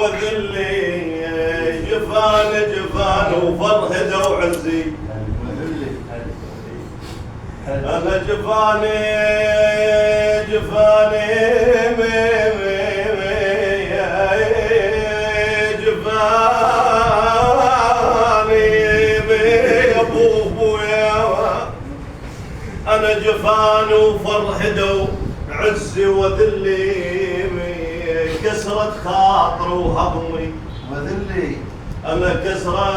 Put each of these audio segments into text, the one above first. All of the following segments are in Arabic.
وذلي جفان جفان وفرهده وعزي انا جفاني جفاني أنا جفان وفرهده وعزي وذلي كسرة خاطر وهضمي وذلي أنا كسرة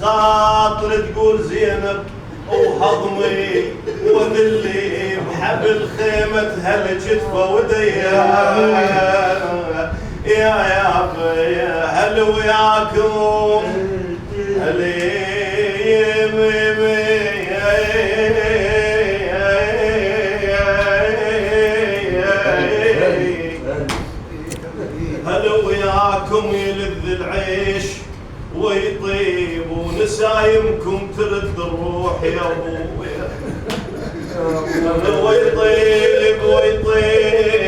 خاطر تقول زينب وهضمي وذلي بحبل خيمة هالجتفة وديا يا هل وياكم هل وياكم يلذ العيش ويطيب ونسايمكم ترد الروح يا ابويا ويطيب ويطيب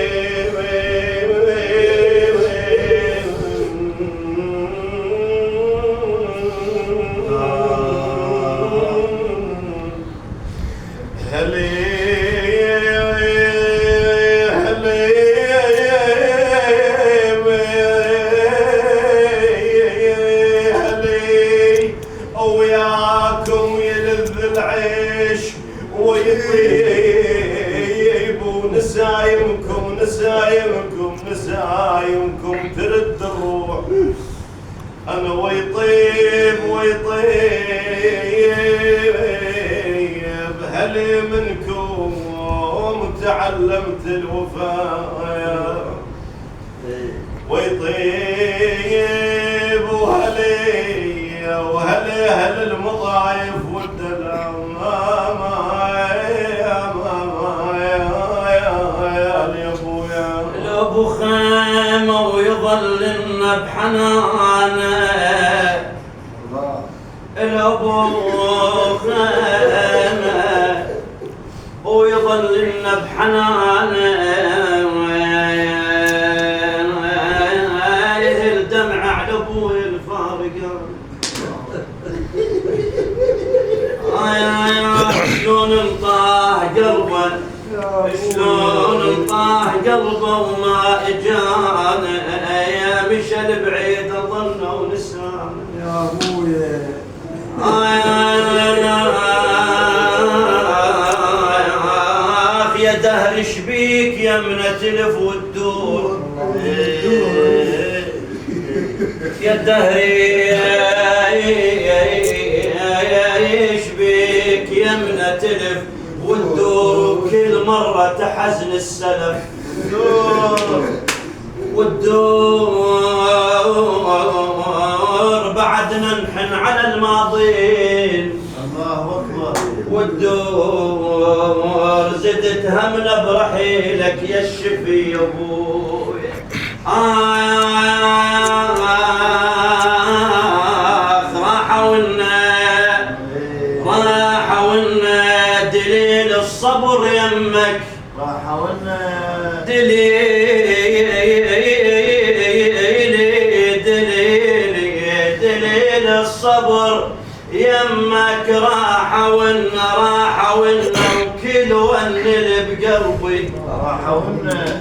نسايمكم ترد الروح أنا ويطيب هل منكم تعلمت الوفاء ويطيب وهل المضايف والدلع الابو خيمه ويظل لنا بحنانه الابو خيمه ويظل لنا بحنانه الدمع على ابوي الفارقه شلون انطاه قلبه شلون انطاه قلبه وما اجانا يا مشى البعيد ظن ونسانا يا ابويا يا دهر شبيك يمنى تلف وتدور يا دهر يشبيك يمنى تلف وتدور وكل مرة تحزن السلف والدور بعدنا نحن على الماضين الله اكبر والدور زدت همنا برحيلك يا الشفي يا ابوي راحة ونا دليل الصبر يمك راحة ونا دليل الصبر يمك راحة ونا وكل ونل بقلبي راحة ونا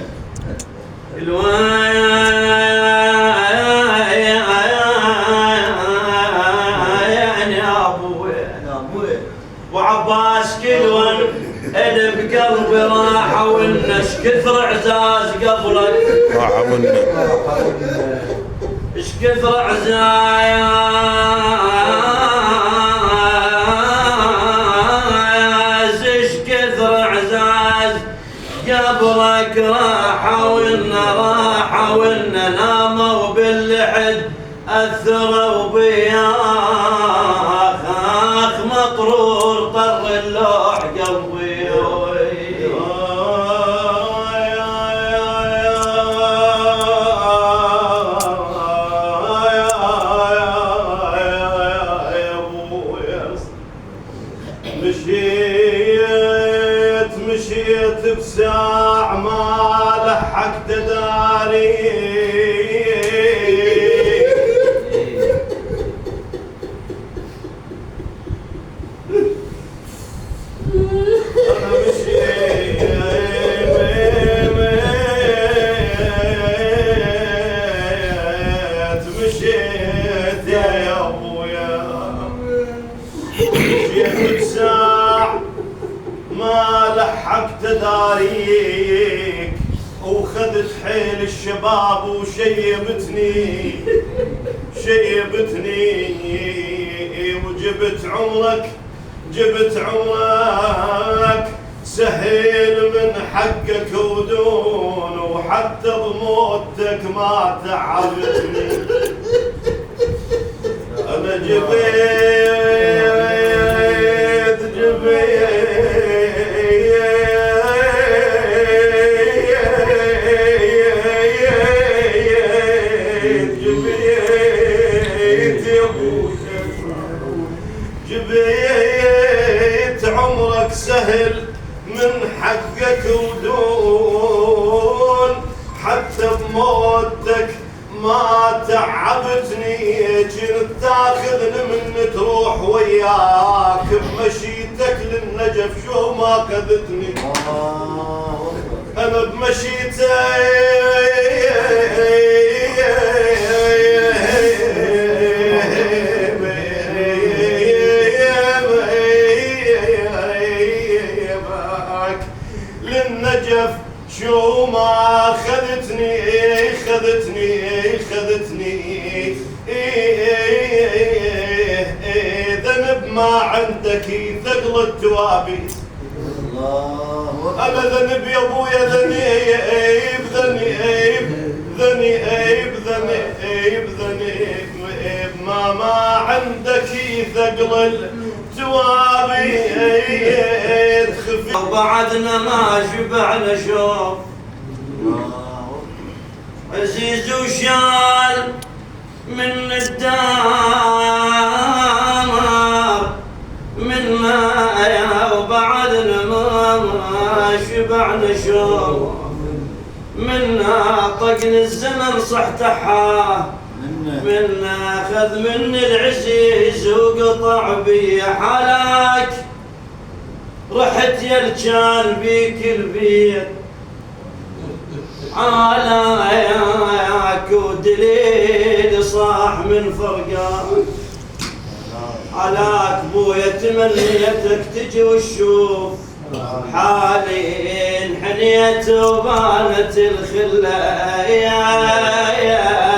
وعباس كلون اللي بقلبي راحة والنش كثر اعزاز قبلك راحة ونا اش كثر اعزاز اش كثر اعزاز قبلك راحة ونا ناموا باللحد اثروا بياخ مطرور طر اللوح قلبي ساع ما لحق تداري مشيت يا ابويا مشيت ساع ما لحقت داريك وخذت حيل الشباب وشيبتني وجبت عمرك سهل من حقك ودون وحتى بموتك ما تعبتني انا جبيت عمرك سهل من حقك ودون حتى بموتك ما تعبتني كنت تاخذني من تروح وياك بمشيتك للنجف شو ما اخذتني انا للنجف شو ما خذتني ذنب ما عندك ثقل التوابي انا ذنب يا ابويا ذنب ما عندك ثقل التوابي وبعدنا ما شبعنا شوف عزيز وشال من الدار منا يا وبعدنا ما شبعنا شوف منا طقن الزمن صحتحاه منا اخذ مني العزيز وقطع بي حلاك رحت يلجان بيك البيت علاك ودليل صاح من فرقان علاك بويا تمنيتك تجي وتشوف حالي انحنيت وبانت الخله يا